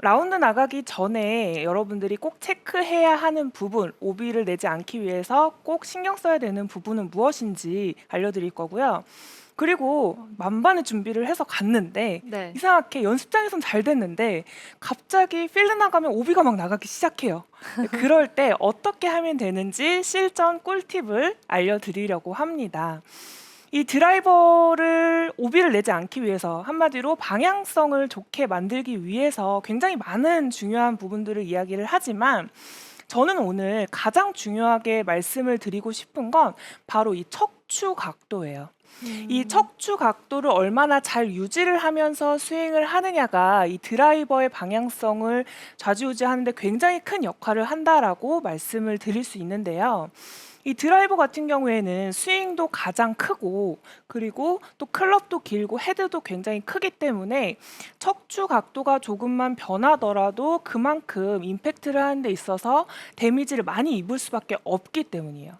라운드 나가기 전에 여러분들이 꼭 체크해야 하는 부분, 오비를 내지 않기 위해서 꼭 신경 써야 되는 부분은 무엇인지 알려드릴 거고요. 그리고 만반의 준비를 해서 갔는데 네. 이상하게 연습장에선 잘 됐는데 갑자기 필드 나가면 오비가 막 나가기 시작해요. 그럴 때 어떻게 하면 되는지 실전 꿀팁을 알려드리려고 합니다. 이 드라이버를 오비를 내지 않기 위해서 한마디로 방향성을 좋게 만들기 위해서 굉장히 많은 중요한 부분들을 이야기를 하지만 저는 오늘 가장 중요하게 말씀을 드리고 싶은 건 바로 이 척추 각도예요. 이 척추 각도를 얼마나 잘 유지를 하면서 스윙을 하느냐가 이 드라이버의 방향성을 좌지우지하는 데 굉장히 큰 역할을 한다라고 말씀을 드릴 수 있는데요. 이 드라이버 같은 경우에는 스윙도 가장 크고 그리고 또 클럽도 길고 헤드도 굉장히 크기 때문에 척추 각도가 조금만 변하더라도 그만큼 임팩트를 하는 데 있어서 데미지를 많이 입을 수밖에 없기 때문이에요.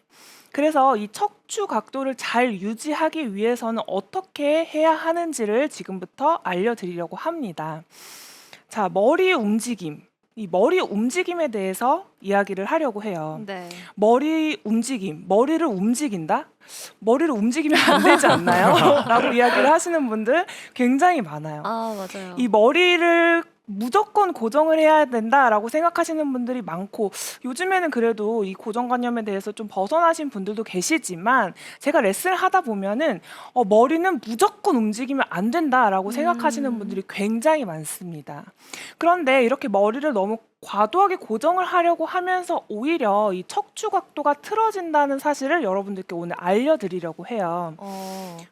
그래서 이 척추 각도를 잘 유지하기 위해서는 어떻게 해야 하는지를 지금부터 알려드리려고 합니다. 자, 머리 움직임. 이 머리 움직임에 대해서 이야기를 하려고 해요. 네. 머리 움직임, 머리를 움직인다? 머리를 움직이면 안 되지 않나요? 라고 이야기를 하시는 분들 굉장히 많아요. 아, 맞아요. 이 머리를 무조건 고정을 해야 된다라고 생각하시는 분들이 많고 요즘에는 그래도 이 고정관념에 대해서 좀 벗어나신 분들도 계시지만 제가 레슨을 하다 보면은 머리는 무조건 움직이면 안 된다라고 생각하시는 분들이 굉장히 많습니다. 그런데 이렇게 머리를 너무 과도하게 고정을 하려고 하면서 오히려 이 척추 각도가 틀어진다는 사실을 여러분들께 오늘 알려드리려고 해요.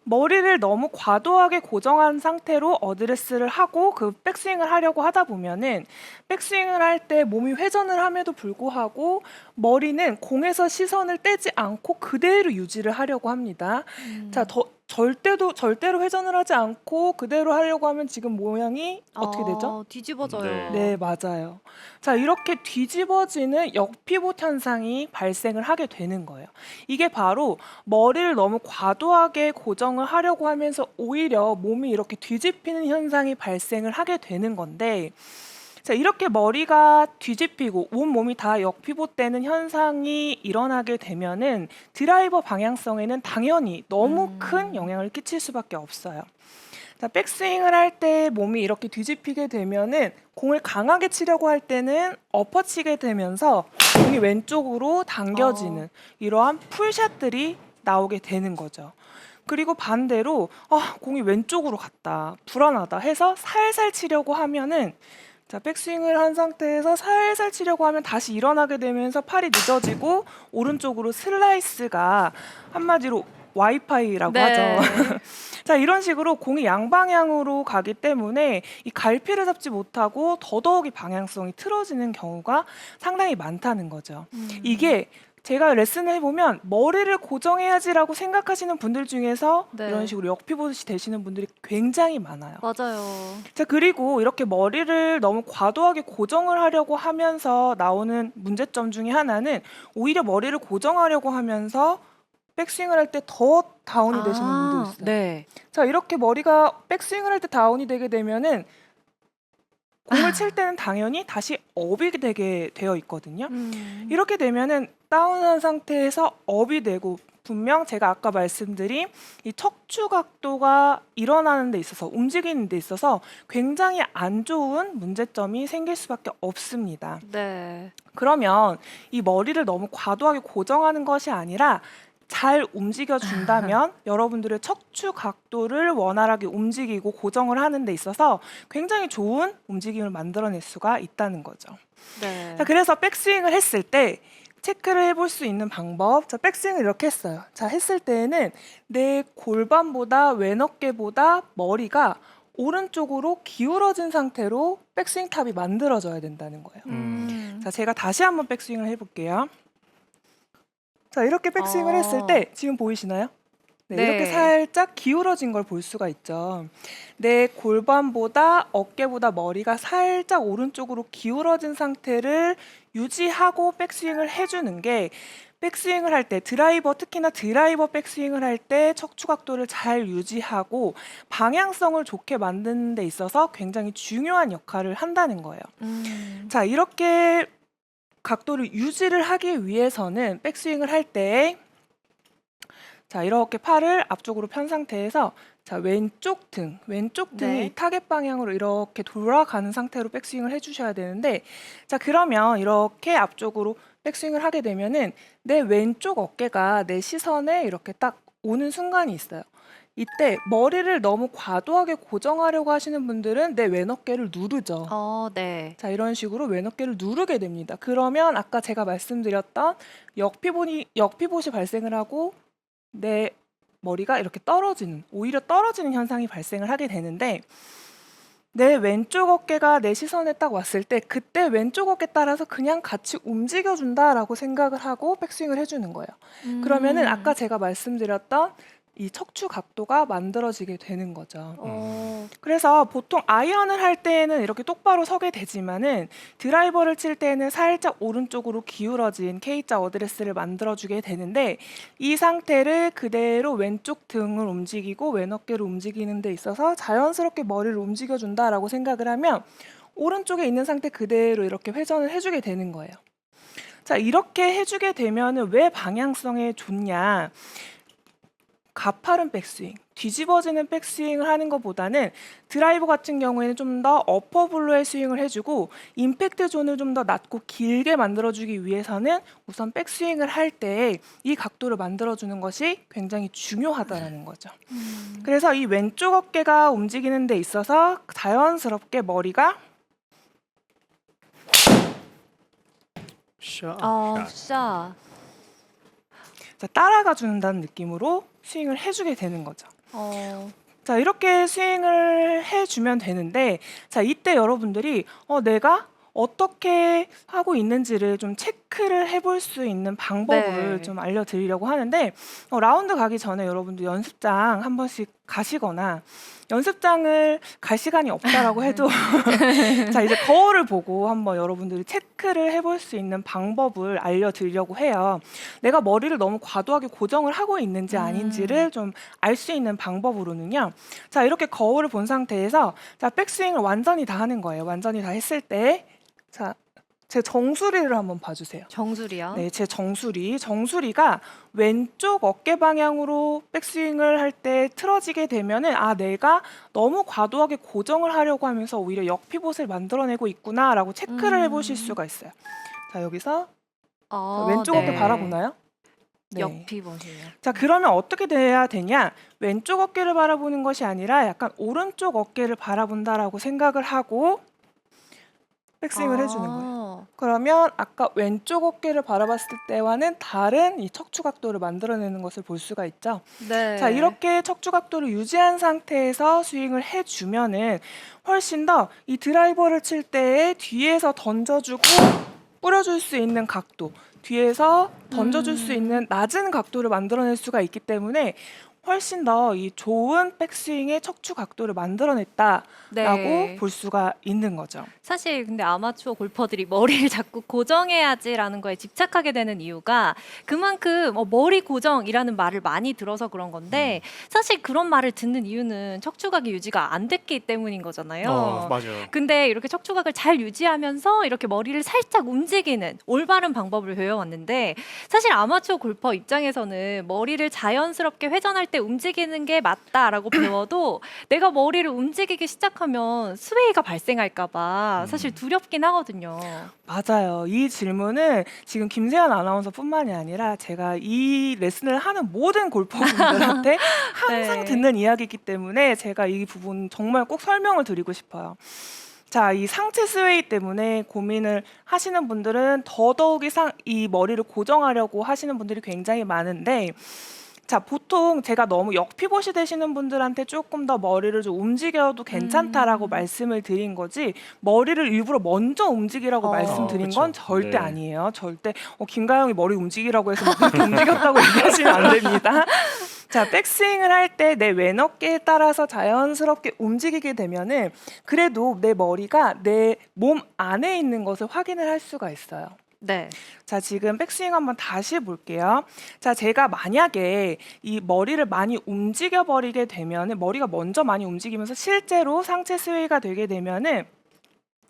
머리를 너무 과도하게 고정한 상태로 어드레스를 하고 그 백스윙을 하려고 하다 보면은 백스윙을 할 때 몸이 회전을 함에도 불구하고 머리는 공에서 시선을 떼지 않고 그대로 유지를 하려고 합니다. 자, 절대로 회전을 하지 않고 그대로 하려고 하면 지금 모양이 어떻게 되죠? 뒤집어져요. 네, 맞아요. 자, 이렇게 뒤집어지는 역피봇 현상이 발생을 하게 되는 거예요. 이게 바로 머리를 너무 과도하게 고정을 하려고 하면서 오히려 몸이 이렇게 뒤집히는 현상이 발생을 하게 되는 건데, 자, 이렇게 머리가 뒤집히고 온몸이 다 역피봇되는 현상이 일어나게 되면은 드라이버 방향성에는 당연히 너무 큰 영향을 끼칠 수밖에 없어요. 자, 백스윙을 할 때 몸이 이렇게 뒤집히게 되면은 공을 강하게 치려고 할 때는 엎어치게 되면서 공이 왼쪽으로 당겨지는 이러한 풀샷들이 나오게 되는 거죠. 그리고 반대로 공이 왼쪽으로 갔다, 불안하다 해서 살살 치려고 하면은 자, 백스윙을 한 상태에서 살살 치려고 하면 다시 일어나게 되면서 팔이 늦어지고 오른쪽으로 슬라이스가 한마디로 와이파이라고 네. 하죠. 자, 이런 식으로 공이 양방향으로 가기 때문에 이 갈피를 잡지 못하고 더더욱이 방향성이 틀어지는 경우가 상당히 많다는 거죠. 이게 제가 레슨을 해보면 머리를 고정해야지라고 생각하시는 분들 중에서 네. 이런 식으로 역피봇이 되시는 분들이 굉장히 많아요. 맞아요. 자, 그리고 이렇게 머리를 너무 과도하게 고정을 하려고 하면서 나오는 문제점 중에 하나는 오히려 머리를 고정하려고 하면서 백스윙을 할 때 더 다운이 되시는 분도 있어요. 네. 자, 이렇게 머리가 백스윙을 할 때 다운이 되게 되면은 공을 칠 때는 당연히 다시 업이 되게 되어 있거든요. 이렇게 되면은 다운한 상태에서 업이 되고 분명 제가 아까 말씀드린 이 척추 각도가 일어나는 데 있어서 움직이는 데 있어서 굉장히 안 좋은 문제점이 생길 수밖에 없습니다. 네. 그러면 이 머리를 너무 과도하게 고정하는 것이 아니라 잘 움직여 준다면 여러분들의 척추 각도를 원활하게 움직이고 고정을 하는 데 있어서 굉장히 좋은 움직임을 만들어낼 수가 있다는 거죠. 네. 자, 그래서 백스윙을 했을 때 체크를 해볼 수 있는 방법. 자, 백스윙을 이렇게 했어요. 자, 했을 때에는 내 골반보다 왼 어깨보다 머리가 오른쪽으로 기울어진 상태로 백스윙 탑이 만들어져야 된다는 거예요. 자, 제가 다시 한번 백스윙을 해볼게요. 자, 이렇게 백스윙을 했을 때 지금 보이시나요? 네, 이렇게 네. 살짝 기울어진 걸 볼 수가 있죠. 내 골반보다 어깨보다 머리가 살짝 오른쪽으로 기울어진 상태를 유지하고 백스윙을 해주는 게 백스윙을 할 때 특히나 드라이버 백스윙을 할 때 척추 각도를 잘 유지하고 방향성을 좋게 만드는 데 있어서 굉장히 중요한 역할을 한다는 거예요. 자, 이렇게 각도를 유지를 하기 위해서는 백스윙을 할 때 자, 이렇게 팔을 앞쪽으로 편 상태에서 자, 왼쪽 등이 네. 이 타겟 방향으로 이렇게 돌아가는 상태로 백스윙을 해주셔야 되는데, 자, 그러면 이렇게 앞쪽으로 백스윙을 하게 되면은 내 왼쪽 어깨가 내 시선에 이렇게 딱 오는 순간이 있어요. 이때 머리를 너무 과도하게 고정하려고 하시는 분들은 내 왼 어깨를 누르죠. 네. 자, 이런 식으로 왼 어깨를 누르게 됩니다. 그러면 아까 제가 말씀드렸던 역피봇이 발생을 하고 내 머리가 이렇게 오히려 떨어지는 현상이 발생을 하게 되는데, 내 왼쪽 어깨가 내 시선에 딱 왔을 때 그때 왼쪽 어깨 따라서 그냥 같이 움직여준다라고 생각을 하고 백스윙을 해주는 거예요. 그러면은 아까 제가 말씀드렸던 이 척추 각도가 만들어지게 되는 거죠. 그래서 보통 아이언을 할 때에는 이렇게 똑바로 서게 되지만은 드라이버를 칠 때에는 살짝 오른쪽으로 기울어진 K자 어드레스를 만들어주게 되는데, 이 상태를 그대로 왼쪽 등을 움직이고 왼 어깨를 움직이는 데 있어서 자연스럽게 머리를 움직여준다라고 생각을 하면 오른쪽에 있는 상태 그대로 이렇게 회전을 해주게 되는 거예요. 자, 이렇게 해주게 되면은 왜 방향성에 좋냐? 가파른 백스윙, 뒤집어지는 백스윙을 하는 것보다는 드라이버 같은 경우에는 좀 더 어퍼블로의 스윙을 해주고 임팩트 존을 좀 더 낮고 길게 만들어주기 위해서는 우선 백스윙을 할 때 이 각도를 만들어주는 것이 굉장히 중요하다는 거죠. 그래서 이 왼쪽 어깨가 움직이는 데 있어서 자연스럽게 머리가 샷. 자, 따라가 준다는 느낌으로 스윙을 해주게 되는 거죠. 자, 이렇게 스윙을 해주면 되는데, 자, 이때 여러분들이 내가 어떻게 하고 있는지를 좀 체크를 해볼 수 있는 방법을 네. 좀 알려드리려고 하는데, 라운드 가기 전에 여러분들 연습장 한 번씩 가시거나, 연습장을 갈 시간이 없다라고 해도 자, 이제 거울을 보고 한번 여러분들이 체크를 해볼 수 있는 방법을 알려드리려고 해요. 내가 머리를 너무 과도하게 고정을 하고 있는지 아닌지를 좀 알 수 있는 방법으로는요. 자, 이렇게 거울을 본 상태에서 자, 백스윙을 완전히 다 하는 거예요. 완전히 다 했을 때 자, 제 정수리를 한번 봐주세요. 정수리요? 네, 제 정수리가 왼쪽 어깨 방향으로 백스윙을 할 때 틀어지게 되면은 내가 너무 과도하게 고정을 하려고 하면서 오히려 역피봇을 만들어내고 있구나라고 체크를 해보실 수가 있어요. 자, 여기서 왼쪽 어깨 네. 바라보나요? 네. 역피봇이요. 자, 그러면 어떻게 돼야 되냐? 왼쪽 어깨를 바라보는 것이 아니라 약간 오른쪽 어깨를 바라본다라고 생각을 하고 백스윙을 해주는 거예요. 그러면 아까 왼쪽 어깨를 바라봤을 때와는 다른 이 척추 각도를 만들어내는 것을 볼 수가 있죠. 네. 자, 이렇게 척추 각도를 유지한 상태에서 스윙을 해주면은 훨씬 더 이 드라이버를 칠 때에 뒤에서 던져주고 뿌려줄 수 있는 각도, 뒤에서 던져줄 수 있는 낮은 각도를 만들어낼 수가 있기 때문에 훨씬 더 이 좋은 백스윙의 척추 각도를 만들어냈다라고 네. 볼 수가 있는 거죠. 사실 근데 아마추어 골퍼들이 머리를 자꾸 고정해야지라는 거에 집착하게 되는 이유가 그만큼 머리 고정이라는 말을 많이 들어서 그런 건데 사실 그런 말을 듣는 이유는 척추각이 유지가 안 됐기 때문인 거잖아요. 맞아요. 근데 이렇게 척추각을 잘 유지하면서 이렇게 머리를 살짝 움직이는 올바른 방법을 배워왔는데 사실 아마추어 골퍼 입장에서는 머리를 자연스럽게 회전할 때 움직이는 게 맞다라고 배워도 내가 머리를 움직이기 시작하면 스웨이가 발생할까 봐 사실 두렵긴 하거든요. 맞아요. 이 질문은 지금 김세현 아나운서뿐만이 아니라 제가 이 레슨을 하는 모든 골퍼분들한테 항상 네. 듣는 이야기이기 때문에 제가 이 부분 정말 꼭 설명을 드리고 싶어요. 자, 이 상체 스웨이 때문에 고민을 하시는 분들은 더더욱이 이 머리를 고정하려고 하시는 분들이 굉장히 많은데, 자, 보통 제가 너무 역피봇이 되시는 분들한테 조금 더 머리를 좀 움직여도 괜찮다라고 말씀을 드린 거지, 머리를 일부러 먼저 움직이라고 말씀드린 건 그쵸. 절대 네. 아니에요. 절대 김가영이 머리 움직이라고 해서 막 그렇게 움직였다고 얘기하시면 안 됩니다. 자, 백스윙을 할 때 내 왼어깨에 따라서 자연스럽게 움직이게 되면은 그래도 내 머리가 내 몸 안에 있는 것을 확인을 할 수가 있어요. 네. 자, 지금 백스윙 한번 다시 볼게요. 자, 제가 만약에 이 머리를 많이 움직여 버리게 되면은 머리가 먼저 많이 움직이면서 실제로 상체 스웨이가 되게 되면은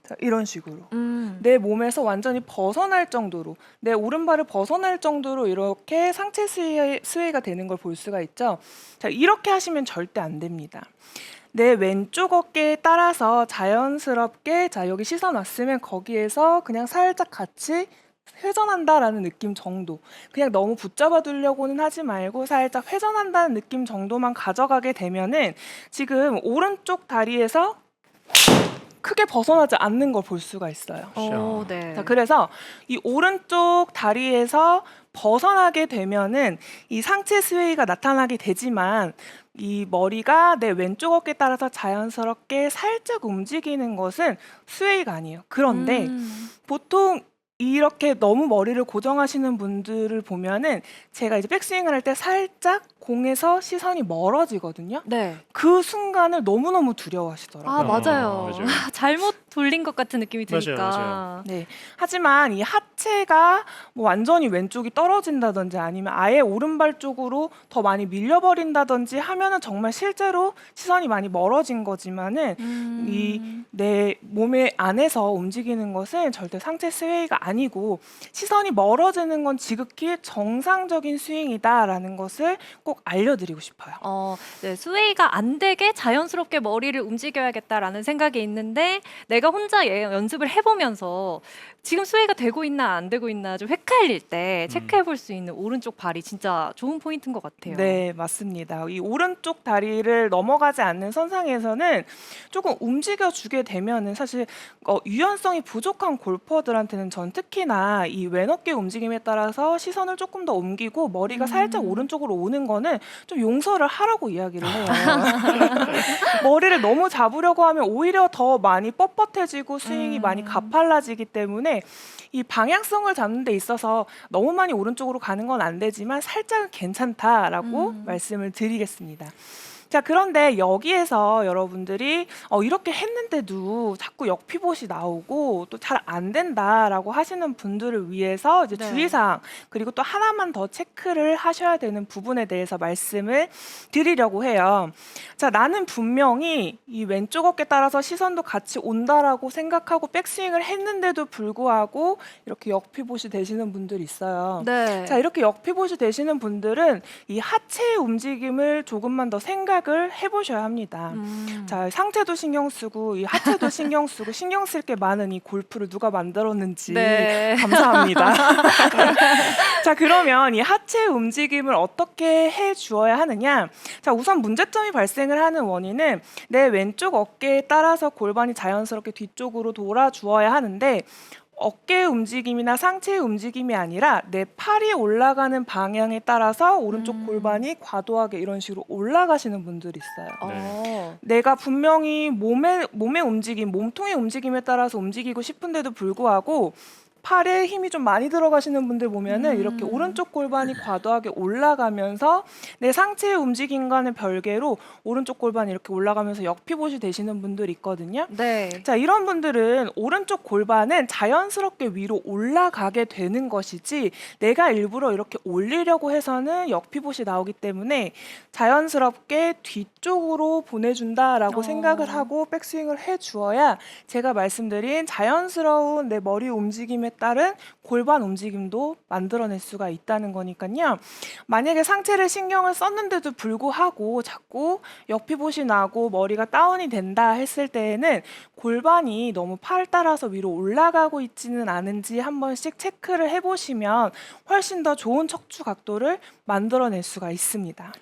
자, 이런 식으로 내 몸에서 완전히 벗어날 정도로 내 오른발을 벗어날 정도로 이렇게 상체 스웨이가 되는 걸 볼 수가 있죠. 자, 이렇게 하시면 절대 안 됩니다. 내 왼쪽 어깨에 따라서 자연스럽게 자, 여기 시선 왔으면 거기에서 그냥 살짝 같이 회전한다라는 느낌 정도. 그냥 너무 붙잡아 두려고는 하지 말고 살짝 회전한다는 느낌 정도만 가져가게 되면은 지금 오른쪽 다리에서 크게 벗어나지 않는 걸 볼 수가 있어요. 네. 자, 그래서 이 오른쪽 다리에서 벗어나게 되면은 이 상체 스웨이가 나타나게 되지만 이 머리가 내 왼쪽 어깨에 따라서 자연스럽게 살짝 움직이는 것은 스웨이가 아니에요. 그런데 보통 이렇게 너무 머리를 고정하시는 분들을 보면은 제가 이제 백스윙을 할 때 살짝 공에서 시선이 멀어지거든요. 네. 그 순간을 너무너무 두려워하시더라고요. 아, 맞아요. 맞아요. 잘못 돌린 것 같은 느낌이 드니까. 맞아요. 네. 하지만 이 하체가 뭐 완전히 왼쪽이 떨어진다든지 아니면 아예 오른발 쪽으로 더 많이 밀려버린다든지 하면은 정말 실제로 시선이 많이 멀어진 거지만은 이 내 몸의 안에서 움직이는 것은 절대 상체 스웨이가 아니고 시선이 멀어지는 건 지극히 정상적인 스윙이다라는 것을 꼭 알려드리고 싶어요. 네, 스웨이가 안 되게 자연스럽게 머리를 움직여야겠다라는 생각이 있는데 내가 혼자 연습을 해보면서 지금 스웨이가 되고 있나 안 되고 있나 좀 헷갈릴 때 체크해 볼 수 있는 오른쪽 발이 진짜 좋은 포인트인 것 같아요. 네, 맞습니다. 이 오른쪽 다리를 넘어가지 않는 선상에서는 조금 움직여주게 되면은 사실 유연성이 부족한 골퍼들한테는 전 특히나 이 왼어깨 움직임에 따라서 시선을 조금 더 옮기고 머리가 살짝 오른쪽으로 오는 거는 좀 용서를 하라고 이야기를 해요. 머리를 너무 잡으려고 하면 오히려 더 많이 뻣뻣해지고 스윙이 많이 가팔라지기 때문에 이 방향성을 잡는 데 있어서 너무 많이 오른쪽으로 가는 건 안 되지만 살짝은 괜찮다라고 말씀을 드리겠습니다. 자, 그런데 여기에서 여러분들이 이렇게 했는데도 자꾸 역피봇이 나오고 또 잘 안 된다라고 하시는 분들을 위해서 이제 네. 주의사항 그리고 또 하나만 더 체크를 하셔야 되는 부분에 대해서 말씀을 드리려고 해요. 자, 나는 분명히 이 왼쪽 어깨 따라서 시선도 같이 온다라고 생각하고 백스윙을 했는데도 불구하고 이렇게 역피봇이 되시는 분들이 있어요. 네. 자, 이렇게 역피봇이 되시는 분들은 이 하체의 움직임을 조금만 더 생각을 해보셔야 합니다. 자, 상체도 신경 쓰고 이 하체도 신경 쓰고 신경 쓸 게 많은 이 골프를 누가 만들었는지 네. 감사합니다. 자, 그러면 이 하체의 움직임을 어떻게 해 주어야 하느냐? 자, 우선 문제점이 발생을 하는 원인은 내 왼쪽 어깨에 따라서 골반이 자연스럽게 뒤쪽으로 돌아 주어야 하는데 어깨 움직임이나 상체의 움직임이 아니라 내 팔이 올라가는 방향에 따라서 오른쪽 골반이 과도하게 이런 식으로 올라가시는 분들이 있어요. 내가 분명히 몸의 움직임, 몸통의 움직임에 따라서 움직이고 싶은데도 불구하고 팔에 힘이 좀 많이 들어가시는 분들 보면은 이렇게 오른쪽 골반이 과도하게 올라가면서 내 상체의 움직임과는 별개로 오른쪽 골반이 이렇게 올라가면서 역피봇이 되시는 분들이 있거든요. 네. 자, 이런 분들은 오른쪽 골반은 자연스럽게 위로 올라가게 되는 것이지 내가 일부러 이렇게 올리려고 해서는 역피봇이 나오기 때문에 자연스럽게 뒤쪽으로 보내준다라고 생각을 하고 백스윙을 해주어야 제가 말씀드린 자연스러운 내 머리 움직임에 따른 골반 움직임도 만들어낼 수가 있다는 거니까요. 만약에 상체를 신경을 썼는데도 불구하고 자꾸 역피봇이 나고 머리가 다운이 된다 했을 때에는 골반이 너무 팔 따라서 위로 올라가고 있지는 않은지 한 번씩 체크를 해보시면 훨씬 더 좋은 척추 각도를 만들어낼 수가 있습니다.